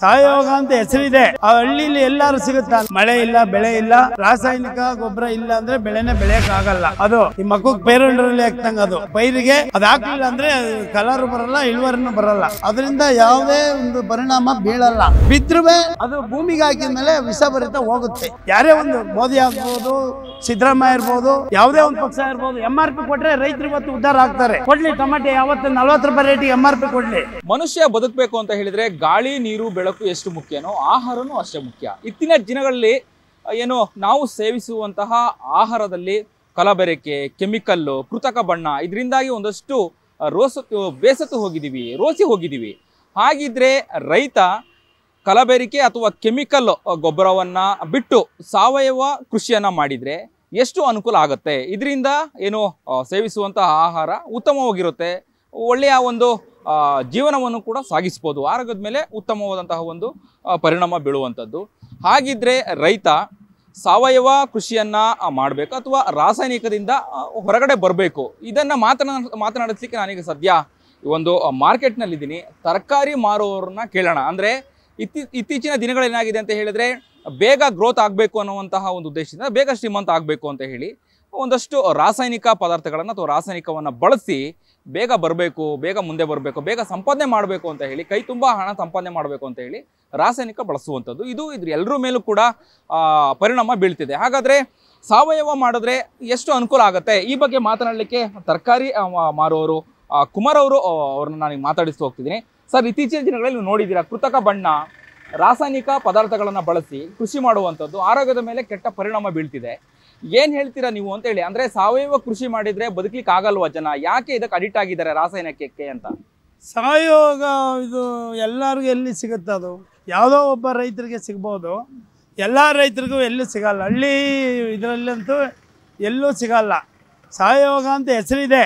ಸಾವಯವ ಅಂತ ಹೆಸರಿದೆ. ಆ ಹಳ್ಳಿಲಿ ಎಲ್ಲಾರು ಸಿಗುತ್ತಾ? ಮಳೆ ಇಲ್ಲ, ಬೆಳೆ ಇಲ್ಲ, ರಾಸಾಯನಿಕ ಗೊಬ್ಬರ ಇಲ್ಲ ಅಂದ್ರೆ ಬೆಳೆನೇ ಬೆಳೆಯಕ್ ಆಗಲ್ಲ. ಅದು ಈ ಮಕ್ಕಳು ಪೇರೊಂಡ್ರಲ್ಲಿ ಹಾಕ್ತಂಗ ಅದು ಪೈರಿಗೆ ಅದು ಹಾಕ್ಲಿಲ್ಲ ಅಂದ್ರೆ ಕಲರ್ ಬರಲ್ಲ, ಇಳುವರಿನೂ ಬರಲ್ಲ. ಅದರಿಂದ ಯಾವುದೇ ಒಂದು ಪರಿಣಾಮ ಬೀಳಲ್ಲ. ಬಿದ್ರುವೆ ಅದು ಭೂಮಿಗೆ ಹಾಕಿದ್ಮೇಲೆ ವಿಷಭರಿತ ಹೋಗುತ್ತೆ. ಯಾರೇ ಒಂದು ಮೋದಿ ಆಗ್ಬೋದು, ಸಿದ್ದರಾಮಯ್ಯ ಇರ್ಬೋದು, ಯಾವುದೇ ಒಂದು ಪಕ್ಷ ಇರ್ಬೋದು, MRP ಕೊಟ್ರೆ ರೈತರು ಇವತ್ತು ಉದ್ಧಾರ ಆಗ್ತಾರೆ. ಕೊಡ್ಲಿ ಟೊಮೆಟೊ ಯಾವತ್ತು 40 ರೂಪಾಯಿ ರೇಟಿಗೆ MRP ಕೊಡ್ಲಿ. ಮನುಷ್ಯ ಬದುಕಬೇಕು ಅಂತ ಹೇಳಿದ್ರೆ ಗಾಳಿ, ನೀರು, ಬೆಳಕು ಎಷ್ಟು ಮುಖ್ಯನೋ ಆಹಾರನೂ ಅಷ್ಟೇ ಮುಖ್ಯ. ಇತ್ತಿನ ದಿನಗಳಲ್ಲಿ ಏನು ನಾವು ಸೇವಿಸುವಂತಹ ಆಹಾರದಲ್ಲಿ ಕಲಬೆರಕೆ, ಕೆಮಿಕಲ್ಲು, ಕೃತಕ ಬಣ್ಣ, ಇದರಿಂದಾಗಿ ಒಂದಷ್ಟು ರೋಸಿ ಹೋಗಿದ್ದೀವಿ. ಹಾಗಿದ್ರೆ ರೈತ ಕಲಬೆರಕೆ ಅಥವಾ ಕೆಮಿಕಲ್ ಗೊಬ್ಬರವನ್ನ ಬಿಟ್ಟು ಸಾವಯವ ಕೃಷಿಯನ್ನ ಮಾಡಿದ್ರೆ ಎಷ್ಟು ಅನುಕೂಲ ಆಗುತ್ತೆ? ಇದರಿಂದ ಏನು ಸೇವಿಸುವಂತಹ ಆಹಾರ ಉತ್ತಮವಾಗಿರುತ್ತೆ, ಒಳ್ಳೆಯ ಒಂದು ಜೀವನವನ್ನು ಕೂಡ ಸಾಗಿಸ್ಬೋದು, ಆರೋಗ್ಯದ ಮೇಲೆ ಉತ್ತಮವಾದಂತಹ ಒಂದು ಪರಿಣಾಮ ಬೀಳುವಂಥದ್ದು. ಹಾಗಿದ್ರೆ ರೈತ ಸಾವಯವ ಕೃಷಿಯನ್ನ ಮಾಡಬೇಕು ಅಥವಾ ರಾಸಾಯನಿಕದಿಂದ ಹೊರಗಡೆ ಬರಬೇಕು? ಇದನ್ನು ಮಾತನಾಡಿಸ್ಲಿಕ್ಕೆ ನಾನೀಗ ಸದ್ಯ ಒಂದು ಮಾರ್ಕೆಟ್ನಲ್ಲಿದ್ದೀನಿ. ತರಕಾರಿ ಮಾರುವವ್ರನ್ನ ಕೇಳೋಣ. ಅಂದರೆ ಇತ್ತೀಚಿನ ದಿನಗಳೇನಾಗಿದೆ ಅಂತ ಹೇಳಿದ್ರೆ ಬೇಗ ಗ್ರೋತ್ ಆಗಬೇಕು ಅನ್ನುವಂತಹ ಒಂದು ಉದ್ದೇಶದಿಂದ, ಬೇಗ ಶ್ರೀಮಂತ ಆಗಬೇಕು ಅಂತ ಹೇಳಿ ಒಂದಷ್ಟು ರಾಸಾಯನಿಕ ಪದಾರ್ಥಗಳನ್ನು ಅಥವಾ ರಾಸಾಯನಿಕವನ್ನು ಬಳಸಿ ಬೇಗ ಬರಬೇಕು, ಬೇಗ ಮುಂದೆ ಬರಬೇಕು, ಬೇಗ ಸಂಪಾದನೆ ಮಾಡಬೇಕು ಅಂತ ಹೇಳಿ, ಕೈ ತುಂಬ ಹಣ ಸಂಪಾದನೆ ಮಾಡಬೇಕು ಅಂತ ಹೇಳಿ ರಾಸಾಯನಿಕ ಬಳಸುವಂಥದ್ದು ಇದು ಎಲ್ಲರ ಮೇಲೂ ಕೂಡ ಪರಿಣಾಮ ಬೀಳ್ತಿದೆ. ಹಾಗಾದರೆ ಸಾವಯವ ಮಾಡಿದ್ರೆ ಎಷ್ಟು ಅನುಕೂಲ ಆಗುತ್ತೆ? ಈ ಬಗ್ಗೆ ಮಾತನಾಡಲಿಕ್ಕೆ ತರಕಾರಿ ಮಾರುವವರು ಕುಮಾರ್ ಅವ್ರನ್ನ ನಾನು ಮಾತಾಡಿಸ್ತಾ ಹೋಗ್ತಿದ್ದೀನಿ. ಸರ್, ಇತ್ತೀಚಿನ ದಿನಗಳಲ್ಲಿ ನೀವು ನೋಡಿದ್ದೀರಾ, ಕೃತಕ ಬಣ್ಣ, ರಾಸಾಯನಿಕ ಪದಾರ್ಥಗಳನ್ನು ಬಳಸಿ ಕೃಷಿ ಮಾಡುವಂಥದ್ದು ಆರೋಗ್ಯದ ಮೇಲೆ ಕೆಟ್ಟ ಪರಿಣಾಮ ಬೀಳ್ತಿದೆ. ಏನು ಹೇಳ್ತೀರಾ ನೀವು ಅಂತ ಹೇಳಿ? ಅಂದರೆ ಸಾವಯವ ಕೃಷಿ ಮಾಡಿದರೆ ಬದುಕಲಿಕ್ಕೆ ಆಗಲ್ವಾ ಜನ? ಯಾಕೆ ಇದಕ್ಕೆ ಅಡಿಕ್ಟ್ ಆಗಿದ್ದಾರೆ ರಾಸಾಯನಿಕಕ್ಕೆ ಅಂತ? ಸಾವಯವ ಇದು ಎಲ್ಲರಿಗೂ ಎಲ್ಲಿ ಸಿಗುತ್ತೆ? ಅದು ಯಾವುದೋ ಒಬ್ಬ ರೈತರಿಗೆ ಸಿಗ್ಬೋದು, ಎಲ್ಲ ರೈತರಿಗೂ ಎಲ್ಲೂ ಸಿಗಲ್ಲ. ಹಳ್ಳಿ ಇದರಲ್ಲಂತೂ ಎಲ್ಲೂ ಸಿಗಲ್ಲ. ಸಾವಯವ ಅಂತ ಹೆಸರಿದೆ.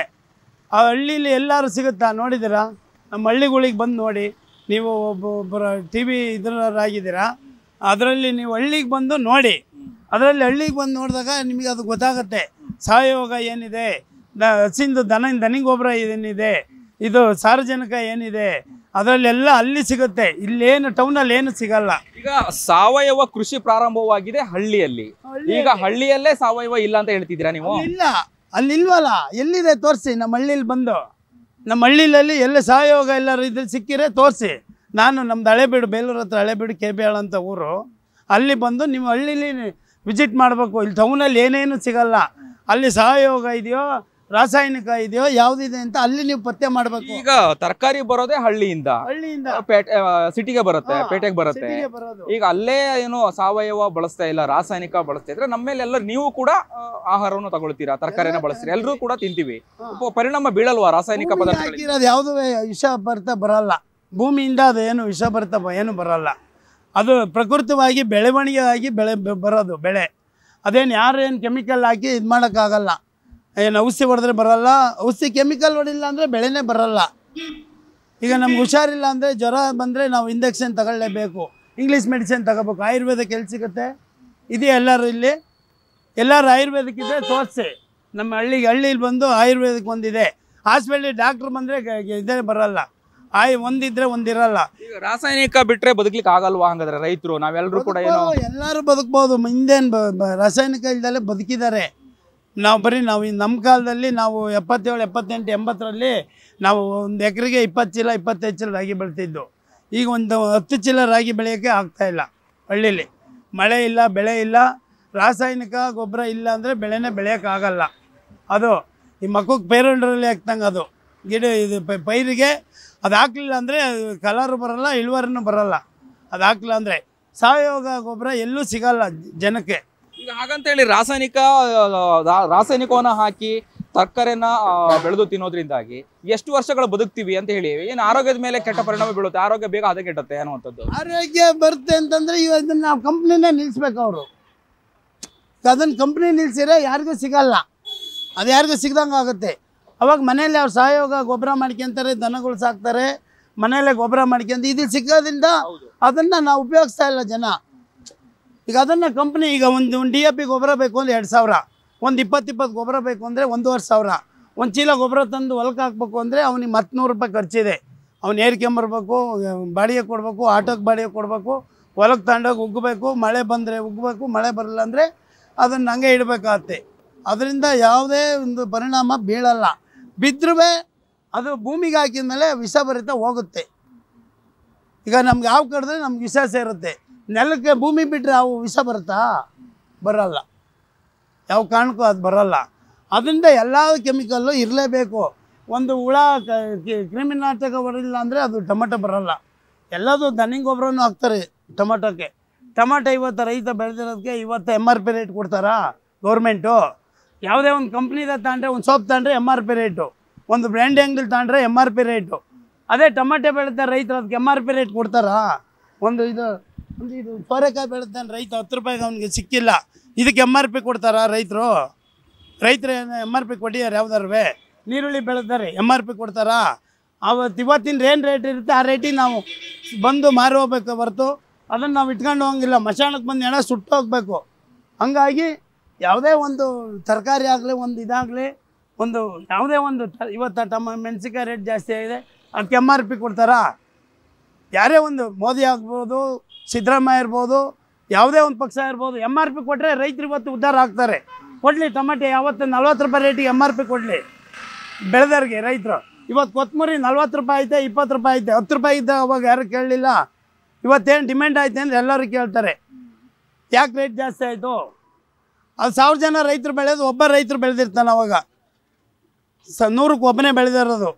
ಆ ಹಳ್ಳೀಲಿ ಎಲ್ಲರೂ ಸಿಗುತ್ತಾ? ನೋಡಿದ್ದೀರಾ? ನಮ್ಮ ಹಳ್ಳಿಗಳಿಗೆ ಬಂದು ನೋಡಿ. ನೀವು ಒಬ್ಬೊಬ್ಬರ TV ಇದರಾಗಿದ್ದೀರಾ, ಅದರಲ್ಲಿ ನೀವು ಹಳ್ಳಿಗೆ ಬಂದು ನೋಡಿ. ಅದರಲ್ಲಿ ಹಳ್ಳಿಗೆ ಬಂದು ನೋಡಿದಾಗ ನಿಮಗೆ ಅದು ಗೊತ್ತಾಗುತ್ತೆ ಸಾವಯವ ಏನಿದೆ, ಹಸಿಂದು ದನಿ ಗೊಬ್ಬರ ಏನಿದೆ, ಇದು ಸಾರ್ವಜನಿಕ ಏನಿದೆ, ಅದರಲ್ಲೆಲ್ಲ ಅಲ್ಲಿ ಸಿಗುತ್ತೆ. ಇಲ್ಲೇನು ಟೌನಲ್ಲಿ ಏನು ಸಿಗಲ್ಲ. ಈಗ ಸಾವಯವ ಕೃಷಿ ಪ್ರಾರಂಭವಾಗಿದೆ ಹಳ್ಳಿಯಲ್ಲಿ. ಈಗ ಹಳ್ಳಿಯಲ್ಲೇ ಸಾವಯವ ಇಲ್ಲ ಅಂತ ಹೇಳ್ತಿದ್ದೀರಾ ನೀವು? ಇಲ್ಲ, ಅಲ್ಲಿ ಇಲ್ವಲ್ಲ. ಎಲ್ಲಿದೆ ತೋರಿಸಿ ನಮ್ಮ ಹಳ್ಳಿಲಿ ಬಂದು. ನಮ್ಮ ಹಳ್ಳಿಯಲ್ಲಿ ಎಲ್ಲ ಸಾವಯವ ಎಲ್ಲರೂ ಇದ್ರಲ್ಲಿ ಸಿಕ್ಕಿರೆ ತೋರಿಸಿ. ನಾನು ನಮ್ದು ಹಳೆಬೀಡು, ಬೇಲೂರು ಹತ್ರ ಹಳೆಬೀಡು, KBL ಅಂತ ಊರು. ಅಲ್ಲಿ ಬಂದು ನಿಮ್ಮ ಹಳ್ಳಿಲಿ ವಿಸಿಟ್ ಮಾಡಬೇಕು. ಇಲ್ಲಿ ಟೌನಲ್ಲಿ ಏನೇನು ಸಿಗಲ್ಲ. ಅಲ್ಲಿ ಸಾವಯವ ಇದೆಯೋ, ರಾಸಾಯನಿಕ ಇದೆಯೋ, ಯಾವುದಿದೆ ಅಂತ ಅಲ್ಲಿ ನೀವು ಪತ್ತೆ ಮಾಡಬೇಕು. ಈಗ ತರಕಾರಿ ಬರೋದೇ ಹಳ್ಳಿಯಿಂದ ಸಿಟಿಗೆ ಬರುತ್ತೆ, ಪೇಟೆಗೆ ಬರುತ್ತೆ. ಈಗ ಅಲ್ಲೇ ಏನು ಸಾವಯವ ಬಳಸ್ತಾ ಇಲ್ಲ, ರಾಸಾಯನಿಕ ಬಳಸ್ತಾ ಇದ್ರೆ ನಮ್ಮ ಮೇಲೆ ಎಲ್ಲ ನೀವು ಕೂಡ ಆಹಾರವನ್ನು ತಗೊಳ್ತೀರಾ, ತರಕಾರಿನ ಬಳಸ್ತೀರಾ, ಎಲ್ಲರೂ ಕೂಡ ತಿಂತೀವಿ. ಪರಿಣಾಮ ಬೀಳಲ್ವಾ ರಾಸಾಯನಿಕ ಪದಾರ್ಥ? ಯಾವುದೂ ವಿಷಭರಿತ ಬರಲ್ಲ. ಭೂಮಿಯಿಂದ ಅದು ಏನು ವಿಷಭರಿತ ಏನು ಬರಲ್ಲ. ಅದು ಪ್ರಕೃತಿವಾಗಿ ಬೆಳವಣಿಗೆ ಆಗಿ ಬರೋದು ಬೆಳೆ. ಅದೇನು ಯಾರೇನು ಕೆಮಿಕಲ್ ಹಾಕಿ ಇದು ಮಾಡೋಕ್ಕಾಗಲ್ಲ. ಏನು ಔಷಧಿ ಹೊಡೆದ್ರೆ ಬರಲ್ಲ. ಔಷಧಿ ಕೆಮಿಕಲ್ ಹೊಡಿಲ್ಲ ಅಂದರೆ ಬೆಳೆನೇ ಬರಲ್ಲ. ಈಗ ನಮ್ಗೆ ಹುಷಾರಿಲ್ಲ ಅಂದರೆ, ಜ್ವರ ಬಂದರೆ ನಾವು ಇಂಜೆಕ್ಷನ್ ತಗೊಳ್ಳೇಬೇಕು, ಇಂಗ್ಲೀಷ್ ಮೆಡಿಸಿನ್ ತಗೋಬೇಕು. ಆಯುರ್ವೇದಕ್ಕೆ ಎಲ್ಲಿ ಸಿಗುತ್ತೆ? ಇದೆಯಾ ಎಲ್ಲರೂ ಇಲ್ಲಿ? ಎಲ್ಲರೂ ಆಯುರ್ವೇದಕ್ಕಿದೆ ತೋರಿಸಿ. ನಮ್ಮ ಹಳ್ಳಿಲಿ ಬಂದು ಆಯುರ್ವೇದಕ್ಕೆ ಒಂದಿದೆ. ಹಾಸ್ಪಿಟ್ಲಿಗೆ ಡಾಕ್ಟ್ರ್ ಬಂದರೆ ಇದೇ ಬರಲ್ಲ. ಒಂದಿದ್ರೆ ಒಂದಿರಲ್ಲ. ಈಗ ರಾಸಾಯನಿಕ ಬಿಟ್ಟರೆ ಬದುಕಲಿಕ್ಕೆ ಆಗಲ್ವಾ? ಹಂಗಾದ್ರೆ ರೈತರು ನಾವೆಲ್ಲರೂ ಕೂಡ ಏನೋ ಎಲ್ಲರೂ ಬದುಕ್ಬೋದು. ಹಿಂದೇನು ರಾಸಾಯನಿಕ ಇಲ್ದಲ್ಲೇ ಬದುಕಿದ್ದಾರೆ. ನಾವು ನಮ್ಮ ಕಾಲದಲ್ಲಿ ನಾವು 77, 78, 80ರಲ್ಲಿ ನಾವು ಒಂದು ಎಕರೆಗೆ 20 ಚೀಲ 25 ಚೀಲ ರಾಗಿ ಬೆಳ್ತಿದ್ದು. ಈಗ ಒಂದು 10 ಚೀಲ ರಾಗಿ ಬೆಳೆಯೋಕ್ಕೆ ಆಗ್ತಾಯಿಲ್ಲ. ಹಳ್ಳಿಲಿ ಮಳೆ ಇಲ್ಲ, ಬೆಳೆ ಇಲ್ಲ, ರಾಸಾಯನಿಕ ಗೊಬ್ಬರ ಇಲ್ಲ ಅಂದರೆ ಬೆಳೆನೇ ಬೆಳೆಯೋಕ್ಕಾಗಲ್ಲ. ಅದು ಈ ಮಕ್ಕಳು ಪೇರೊಂಡ್ರಲ್ಲಿ ಹಾಕ್ತಂಗೆ ಅದು ಗಿಡ ಇದು ಪೈರಿಗೆ ಅದು ಹಾಕ್ಲಿಲ್ಲ ಅಂದರೆ ಕಲರ್ ಬರಲ್ಲ, ಇಳುವರಿನೂ ಬರಲ್ಲ. ಅದು ಹಾಕ್ಲಿಲ್ಲ ಅಂದರೆ ಸಾವಯವ ಗೊಬ್ಬರ ಎಲ್ಲೂ ಸಿಗಲ್ಲ ಜನಕ್ಕೆ. ಈಗ ಹಾಗಂತೇಳಿ ರಾಸಾಯನಿಕವನ್ನು ಹಾಕಿ ತರಕಾರಿನ ಬೆಳೆದು ತಿನ್ನೋದ್ರಿಂದಾಗಿ ಎಷ್ಟು ವರ್ಷಗಳು ಬದುಕ್ತೀವಿ ಅಂತ ಹೇಳಿ, ಏನು ಆರೋಗ್ಯದ ಮೇಲೆ ಕೆಟ್ಟ ಪರಿಣಾಮ ಬೀಳುತ್ತೆ? ಆರೋಗ್ಯ ಬೇಗ ಅದೇ ಕೆಟ್ಟತ್ತೆ ಅನ್ನುವಂಥದ್ದು. ಆರೋಗ್ಯ ಬರುತ್ತೆ ಅಂತಂದರೆ ಇದನ್ನು ನಾವು ಕಂಪ್ನಿನೇ ನಿಲ್ಲಿಸ್ಬೇಕು. ಅವರು ಅದನ್ನು ಕಂಪ್ನಿ ನಿಲ್ಲಿಸಿದ್ರೆ ಯಾರಿಗೂ ಸಿಗಲ್ಲ. ಅದು ಯಾರಿಗೂ ಸಿಗ್ದಂಗೆ ಆಗುತ್ತೆ. ಅವಾಗ ಮನೆಯಲ್ಲಿ ಅವ್ರು ಸಾವಯವ ಗೊಬ್ಬರ ಮಾಡ್ಕೊತಾರೆ, ದನಗಳು ಸಾಕ್ತಾರೆ, ಮನೆಯಲ್ಲೇ ಗೊಬ್ಬರ ಮಾಡ್ಕೊಂಡು ಇದು ಸಿಗೋದ್ರಿಂದ ಅದನ್ನು ನಾವು ಉಪಯೋಗಿಸ್ತಾ ಇಲ್ಲ ಜನ. ಈಗ ಅದನ್ನು ಕಂಪ್ನಿ ಈಗ ಒಂದು DAP ಗೊಬ್ಬರ ಬೇಕು ಅಂದರೆ 2000, ಒಂದು 20 ಗೊಬ್ಬರ ಬೇಕು ಅಂದರೆ 1500, ಒಂದು ಚೀಲ ಗೊಬ್ಬರ ತಂದು ಹೊಲಕ್ಕೆ ಹಾಕ್ಬೇಕು ಅಂದರೆ ಅವನಿಗೆ 100 ರೂಪಾಯಿ ಖರ್ಚಿದೆ. ಅವ್ನು ಏರ್ಕೊಂಬರ್ಬೇಕು, ಬಾಡಿಗೆ ಕೊಡಬೇಕು, ಆಟೋಕ್ಕೆ ಬಾಡಿಗೆ ಕೊಡಬೇಕು, ಹೊಲಕ್ಕೆ ತಗೊಂಡೋಗಿ ಉಗ್ಗಬೇಕು, ಮಳೆ ಬಂದರೆ ಉಗ್ಗಬೇಕು, ಮಳೆ ಬರಲ್ಲ ಅಂದರೆ ಅದನ್ನು ಹಂಗೆ ಇಡಬೇಕಾಗತ್ತೆ. ಅದರಿಂದ ಯಾವುದೇ ಒಂದು ಪರಿಣಾಮ ಬೀಳಲ್ಲ. ಬಿದ್ದರೂ ಅದು ಭೂಮಿಗೆ ಹಾಕಿದ ಮೇಲೆ ವಿಷಭರಿತ ಹೋಗುತ್ತೆ. ಈಗ ನಮ್ಗೆ ಹಾವು ಕಡಿದ್ರೆ ನಮ್ಗೆ ವಿಷ ಸೇರುತ್ತೆ. ನೆಲಕ್ಕೆ ಭೂಮಿ ಬಿಟ್ಟರೆ ಅವು ವಿಷ ಬರುತ್ತಾ? ಬರಲ್ಲ, ಯಾವ ಕಾರಣಕ್ಕೂ ಅದು ಬರಲ್ಲ. ಅದರಿಂದ ಎಲ್ಲ ಕೆಮಿಕಲ್ಲು ಇರಲೇಬೇಕು. ಒಂದು ಹುಳ ಕ್ರಿಮಿನಾಶಕ ಬರಲಿಲ್ಲ ಅಂದರೆ ಅದು ಟೊಮೆಟೊ ಬರಲ್ಲ. ಎಲ್ಲದು ದನಿ ಗೊಬ್ಬರನೂ ಹಾಕ್ತಾರೆ ಟೊಮೆಟೊಕ್ಕೆ. ಟೊಮೆಟೊ ಇವತ್ತು ರೈತ ಬೆಳೆದಿರೋದಕ್ಕೆ ಇವತ್ತು MRP ರೇಟ್ ಕೊಡ್ತಾರಾ ಗೌರ್ಮೆಂಟು? ಯಾವುದೇ ಒಂದು ಕಂಪ್ನಿದ ತಗೊಂಡ್ರೆ, ಒಂದು ಸೋಪ್ ತಗೊಂಡ್ರೆ MRP ರೇಟು, ಒಂದು ಬ್ರ್ಯಾಂಡ್ ಅಂಗಡಿ ತಗೊಂಡ್ರೆ MRP ರೇಟು. ಅದೇ ಟೊಮೆಟೊ ಬೆಳೀತಾರೆ ರೈತರು, ಅದಕ್ಕೆ MRP ರೇಟ್ ಕೊಡ್ತಾರಾ? ಒಂದು ಇದು ಸೋರೆಕಾಯಿ ಬೆಳೀತಾನೆ ರೈತ, 10 ರೂಪಾಯಿಗೆ ಅವನಿಗೆ ಸಿಕ್ಕಿಲ್ಲ, ಇದಕ್ಕೆ MRP ಕೊಡ್ತಾರಾ ರೈತರು? ರೈತರು MRP ಕೊಟ್ಟಿದ್ದಾರೆ ಯಾವ್ದಾರು? ನೀರುಳ್ಳಿ ಬೆಳೆದಾರೆ MRP ಕೊಡ್ತಾರಾ? ಇವತ್ತಿನ ಏನು ರೇಟ್ ಇರುತ್ತೆ ಆ ರೇಟಿಗೆ ನಾವು ಬಂದು ಮಾರಿ ಹೋಗ್ಬೇಕು ಹೊರತು ಅದನ್ನು ನಾವು ಇಟ್ಕೊಂಡು ಹೋಗಂಗಿಲ್ಲ. ಮಶಾಣಕ್ಕೆ ಬಂದು ಹೆಣ ಸುಟ್ಟು ಹೋಗ್ಬೇಕು. ಹಂಗಾಗಿ ಯಾವುದೇ ಒಂದು ತರಕಾರಿ ಆಗಲಿ, ಒಂದು ಇದಾಗಲಿ, ಒಂದು ಯಾವುದೇ ಒಂದು ಇವತ್ತು ಮೆಣಸಿನ್ಕಾಯಿ ರೇಟ್ ಜಾಸ್ತಿ ಆಗಿದೆ, ಅದಕ್ಕೆ MRP ಕೊಡ್ತಾರಾ? ಯಾರೇ ಒಂದು ಮೋದಿ ಆಗ್ಬೋದು, ಸಿದ್ದರಾಮಯ್ಯ ಇರ್ಬೋದು, ಯಾವುದೇ ಒಂದು ಪಕ್ಷ ಇರ್ಬೋದು, MRP ಕೊಟ್ಟರೆ ರೈತರು ಇವತ್ತು ಉದ್ಧಾರ ಆಗ್ತಾರೆ. ಕೊಡಲಿ ಟೊಮೆಟೊ ಯಾವತ್ತು 40 ರೂಪಾಯಿ ರೇಟಿಗೆ MRP ಕೊಡಲಿ ಬೆಳೆದವ್ರಿಗೆ ರೈತರು. ಇವತ್ತು ಕೊತ್ತಂಬರಿ 40 ರೂಪಾಯಿ ಐತೆ, 20 ರೂಪಾಯಿ ಐತೆ, 10 ರೂಪಾಯಿ ಇದ್ದ ಅವಾಗ ಯಾರು ಕೇಳಲಿಲ್ಲ. ಇವತ್ತೇನು ಡಿಮ್ಯಾಂಡ್ ಆಯ್ತು ಅಂದರೆ ಎಲ್ಲರೂ ಕೇಳ್ತಾರೆ, ಯಾಕೆ ರೇಟ್ ಜಾಸ್ತಿ ಆಯಿತು? ಅದು 1000 ಜನ ರೈತರು ಬೆಳೆಯೋದು ಒಬ್ಬ ರೈತರು ಬೆಳೆದಿರ್ತಾನೆ. ಅವಾಗ 100ಕ್ಕೆ ಒಬ್ಬನೇ ಬೆಳೆದಿರೋದು.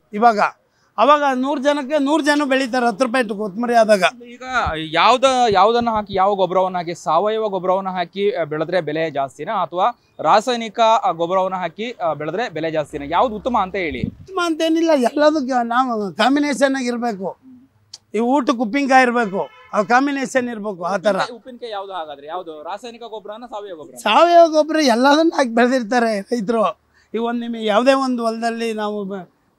ಅವಾಗ 100 ಜನಕ್ಕೆ 100 ಜನ ಬೆಳೀತಾರೆ 10 ರೂಪಾಯಿ ಇಟ್ಟು ಕೊತ್ತಂಬರಿ ಆದಾಗ. ಈಗ ಯಾವುದನ್ನು ಹಾಕಿ, ಯಾವ ಗೊಬ್ಬರವನ್ನು ಹಾಕಿ, ಸಾವಯವ ಗೊಬ್ಬರವನ್ನು ಹಾಕಿ ಬೆಳೆದ್ರೆ ಬೆಲೆ ಜಾಸ್ತಿನಾ ಅಥವಾ ರಾಸಾಯನಿಕ ಗೊಬ್ಬರವನ್ನು ಹಾಕಿ ಬೆಳೆದ್ರೆ ಬೆಲೆ ಜಾಸ್ತಿನಾ? ಯಾವ್ದು ಉತ್ತಮ ಅಂತ ಹೇಳಿ? ಉತ್ತಮ ಅಂತೇನಿಲ್ಲ, ಎಲ್ಲದಕ್ಕೆ ನಾವು ಕಾಂಬಿನೇಷನ್ನಾಗಿ ಇರಬೇಕು. ಈ ಊಟಕ್ಕೆ ಉಪ್ಪಿನಕಾಯಿ ಇರಬೇಕು, ಅದು ಕಾಂಬಿನೇಷನ್ ಇರಬೇಕು. ಆ ಥರ ಉಪ್ಪಿನಕಾಯಿ ಯಾವ್ದು ಹಾಗಾದ್ರೆ? ಯಾವುದು ರಾಸಾಯನಿಕ ಗೊಬ್ಬರನ ಸಾವಯವ ಗೊಬ್ಬರ? ಸಾವಯವ ಗೊಬ್ಬರ ಎಲ್ಲದನ್ನು ಹಾಕಿ ಬೆಳೆದಿರ್ತಾರೆ ರೈತರು. ಈಗ ಒಂದು ನಿಮಗೆ ಯಾವುದೇ ಒಂದು ಹೊಲದಲ್ಲಿ ನಾವು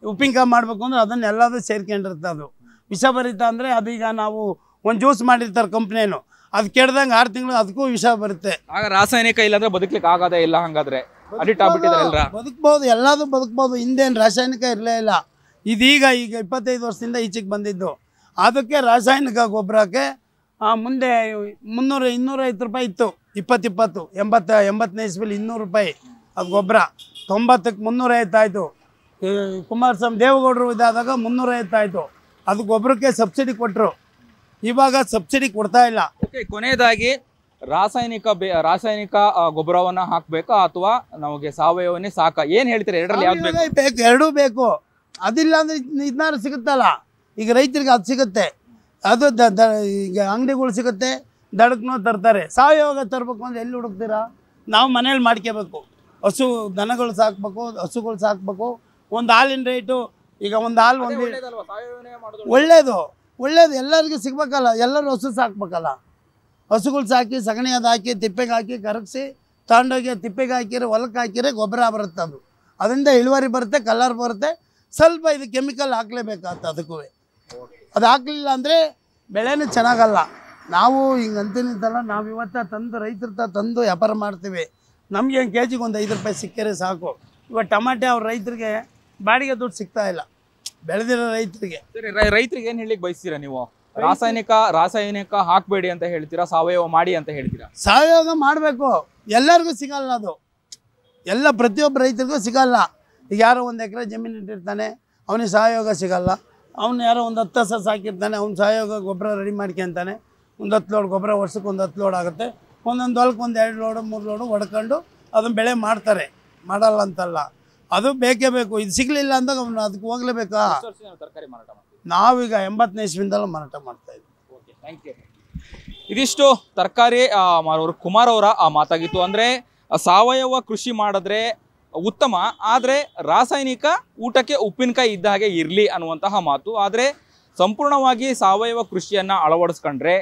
ಉಪ್ಪಿನಕಾಯಿ ಮಾಡಬೇಕು ಅಂದರೆ ಅದನ್ನು ಎಲ್ಲದೂ ಸೇರ್ಕೊಂಡಿರುತ್ತೆ. ಅದು ವಿಷಭರಿತ ಅಂದರೆ ಅದೀಗ ನಾವು ಒಂದು ಜ್ಯೂಸ್ ಮಾಡಿರ್ತಾರೆ ಕಂಪ್ನಿಯನ್ನು, ಅದು ಕೆಡ್ದಂಗೆ 6 ತಿಂಗಳು ಅದಕ್ಕೂ ವಿಷ ಬರುತ್ತೆ. ಆಗ ರಾಸಾಯನಿಕ ಇಲ್ಲಾಂದ್ರೆ ಬದುಕಲಿಕ್ಕೆ ಆಗೋದೇ ಇಲ್ಲ. ಹಂಗಾದ್ರೆ ಅಡಿಟ್ ಆಗ್ಬಿಟ್ಟಿದಾರಲ್ಲ. ಬದುಕ್ಬೋದು, ಎಲ್ಲದೂ ಬದುಕ್ಬೋದು. ಹಿಂದೇನು ರಾಸಾಯನಿಕ ಇರಲೇ ಇಲ್ಲ. ಈಗ 25 ವರ್ಷದಿಂದ ಈಚೆಗೆ ಬಂದಿದ್ದು. ಅದಕ್ಕೆ ರಾಸಾಯನಿಕ ಗೊಬ್ಬರಕ್ಕೆ ಮುಂದೆ 250 ರೂಪಾಯಿ ಇತ್ತು. 2020 80ನೇ ಇಸ್ವಿಲಿ 200 ರೂಪಾಯಿ ಅದು ಗೊಬ್ಬರ. 90ಕ್ಕೆ 350 ಆಯಿತು. ಕುಮಾರಸ್ವಾಮಿ ದೇವೇಗೌಡರು ಇದಾದಾಗ 350 ಆಯಿತು. ಅದು ಗೊಬ್ಬರಕ್ಕೆ ಸಬ್ಸಿಡಿ ಕೊಟ್ಟರು. ಇವಾಗ ಸಬ್ಸಿಡಿ ಕೊಡ್ತಾ ಇಲ್ಲ. ಓಕೆ, ಕೊನೆಯದಾಗಿ ರಾಸಾಯನಿಕ ಗೊಬ್ಬರವನ್ನ ಹಾಕಬೇಕಾ ಅಥವಾ ನಮಗೆ ಸಾವಯವನ್ನೇ ಸಾಕ? ಏನು ಹೇಳ್ತೀರಾ? ಎರಡರಲ್ಲಿ ಯಾವ್ದು ಬೇಕು? ಎರಡೂ ಬೇಕು. ಅದಿಲ್ಲ ಅಂದರೆ ಇದನ್ನಾರು ಸಿಗುತ್ತಲ್ಲ. ಈಗ ರೈತರಿಗೆ ಅದು ಸಿಗುತ್ತೆ, ಅದು ಈಗ ಅಂಗಡಿಗಳು ಸಿಗುತ್ತೆ, ದಡಕ್ಕೂ ತರ್ತಾರೆ. ಸಾವಯವ ತರಬೇಕು ಅಂದರೆ ಎಲ್ಲಿ ಹುಡುಕ್ತೀರಾ? ನಾವು ಮನೇಲಿ ಮಾಡ್ಕೋಬೇಕು. ದನಗಳು ಸಾಕಬೇಕು, ಹಸುಗಳು ಸಾಕಬೇಕು. ಒಂದು ಹಾಲಿನ ರೇಟು ಈಗ ಒಂದು ಹಾಲು ಒಳ್ಳೇದು ಎಲ್ಲರಿಗೂ ಸಿಗ್ಬೇಕಲ್ಲ. ಎಲ್ಲರೂ ಹಸು ಸಾಕ್ಬೇಕಲ್ಲ. ಹಸುಗಳು ಸಾಕಿ ಸಗಣಿ ಅದು ಹಾಕಿ ತಿಪ್ಪೆಗೆ ಹಾಕಿ ಕರಗಿಸಿ ತಗೊಂಡೋಗಿ ತಿಪ್ಪೆಗೆ ಹಾಕಿದ್ರೆ ಹೊಲಕ್ಕೆ ಹಾಕಿದ್ರೆ ಗೊಬ್ಬರ ಬರುತ್ತೆ. ಅದರಿಂದ ಇಳುವರಿ ಬರುತ್ತೆ, ಕಲರ್ ಬರುತ್ತೆ. ಸ್ವಲ್ಪ ಇದು ಕೆಮಿಕಲ್ ಹಾಕಲೇಬೇಕಾಗತ್ತೆ ಅದಕ್ಕೂ. ಅದು ಹಾಕಲಿಲ್ಲ ಅಂದರೆ ಬೆಳೆನೂ ಚೆನ್ನಾಗಲ್ಲ. ನಾವು ಹಿಂಗೆ ಅಂತೀನಿಂತಲ್ಲ, ನಾವು ಇವತ್ತು ರೈತರ ತಂದು ವ್ಯಾಪಾರ ಮಾಡ್ತೀವಿ. ನಮಗೆ ಕೆಜಿಗೆ ಒಂದು 5 ರೂಪಾಯಿ ಸಿಕ್ಕರೆ ಸಾಕು. ಇವಾಗ ಟಮಾಟೆ ಅವ್ರ ರೈತರಿಗೆ ಬಾಡಿಗೆ ದುಡ್ಡು ಸಿಗ್ತಾ ಇಲ್ಲ, ಬೆಳೆದಿರೋ ರೈತರಿಗೆ. ರೈತರಿಗೆ ಏನು ಹೇಳಿಕ್ಕೆ ಬಯಸ್ತೀರಾ ನೀವು? ರಾಸಾಯನಿಕ ಹಾಕಬೇಡಿ ಅಂತ ಹೇಳ್ತೀರಾ, ಸಾವಯವ ಮಾಡಿ ಅಂತ ಹೇಳ್ತೀರಾ? ಸಾವಯವ ಮಾಡಬೇಕು. ಎಲ್ಲರಿಗೂ ಸಿಗಲ್ಲ ಅದು, ಪ್ರತಿಯೊಬ್ಬ ರೈತರಿಗೂ ಸಿಗಲ್ಲ. ಈಗ ಯಾರೋ 1 ಎಕರೆ ಜಮೀನು ಇಟ್ಟಿರ್ತಾನೆ, ಅವನಿಗೆ ಸಾವಯವ ಸಿಗಲ್ಲ. ಅವನು ಯಾರೋ ಒಂದು 10 ಹಸ ಸಾಕಿರ್ತಾನೆ, ಅವ್ನು ಸಾವಯವ ಗೊಬ್ಬರ ರೆಡಿ ಮಾಡ್ಕೊಂತಾನೆ. ಒಂದು 10 ಲೋಡ್ ಗೊಬ್ಬರ ವರ್ಷಕ್ಕೆ ಒಂದು 10 ಲೋಡ್ ಆಗುತ್ತೆ. ಒಂದೊಂದು ಹೊಲಕ್ಕೆ ಒಂದು 2 ಲೋಡು 3 ಲೋಡು ಹೊಡ್ಕೊಂಡು ಅದನ್ನು ಬೆಳೆ ಮಾಡ್ತಾರೆ, ಮಾಡಲ್ಲ ಅಂತಲ್ಲ. ಅದು ಬೇಕೇ ಬೇಕು. ಇದು ಸಿಗಲಿಲ್ಲ ಅಂದಾಗ ಅವನು ಅದಕ್ಕೆ ಹೋಗ್ಲೇಬೇಕಾ? ನಾವೀಗ 80ನೇ ಇಸ್ವಿಯಿಂದಲೂ ಮಾರಾಟ ಮಾಡ್ತಾ ಇದ್ವಿ. ಇದಿಷ್ಟು ತರಕಾರಿ ಮಾರೋರು ಕುಮಾರ್ ಅವರ ಮಾತಾಗಿತ್ತು. ಅಂದರೆ ಸಾವಯವ ಕೃಷಿ ಮಾಡಿದ್ರೆ ಉತ್ತಮ, ಆದರೆ ರಾಸಾಯನಿಕ ಊಟಕ್ಕೆ ಉಪ್ಪಿನಕಾಯಿ ಇದ್ದ ಹಾಗೆ ಇರಲಿ ಅನ್ನುವಂತಹ ಮಾತು. ಆದರೆ ಸಂಪೂರ್ಣವಾಗಿ ಸಾವಯವ ಕೃಷಿಯನ್ನು ಅಳವಡಿಸ್ಕೊಂಡ್ರೆ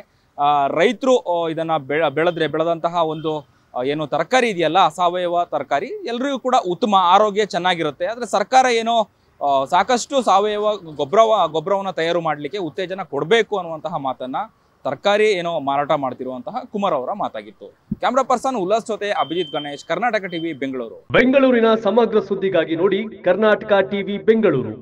ರೈತರು ಇದನ್ನು ಬೆಳೆದಂತಹ ಒಂದು ಏನು ತರಕಾರಿ ಇದೆಯಲ್ಲ, ಸಾವಯವ ತರಕಾರಿ ಎಲ್ರಿಗೂ ಕೂಡ ಉತ್ತಮ, ಆರೋಗ್ಯ ಚೆನ್ನಾಗಿರುತ್ತೆ. ಆದರೆ ಸರ್ಕಾರ ಏನೋ ಸಾಕಷ್ಟು ಸಾವಯವ ಗೊಬ್ಬರವನ್ನು ತಯಾರು ಮಾಡಲಿಕ್ಕೆ ಉತ್ತೇಜನ ಕೊಡಬೇಕು ಅನ್ನುವಂತಹ ಮಾತನ್ನು ತರಕಾರಿ ಏನೋ ಮಾರಾಟ ಮಾಡ್ತಿರುವಂತಹ ಕುಮಾರ್ ಅವರ ಮಾತಾಗಿತ್ತು. ಕ್ಯಾಮ್ರಾ ಪರ್ಸನ್ ಉಲ್ಲಾಸ್ ಜೊತೆ ಅಭಿಜಿತ್ ಗಣೇಶ್, ಕರ್ನಾಟಕ ಟಿವಿ, ಬೆಂಗಳೂರು. ಬೆಂಗಳೂರಿನ ಸಮಗ್ರ ಸುದ್ದಿಗಾಗಿ ನೋಡಿ ಕರ್ನಾಟಕ ಟಿವಿ ಬೆಂಗಳೂರು.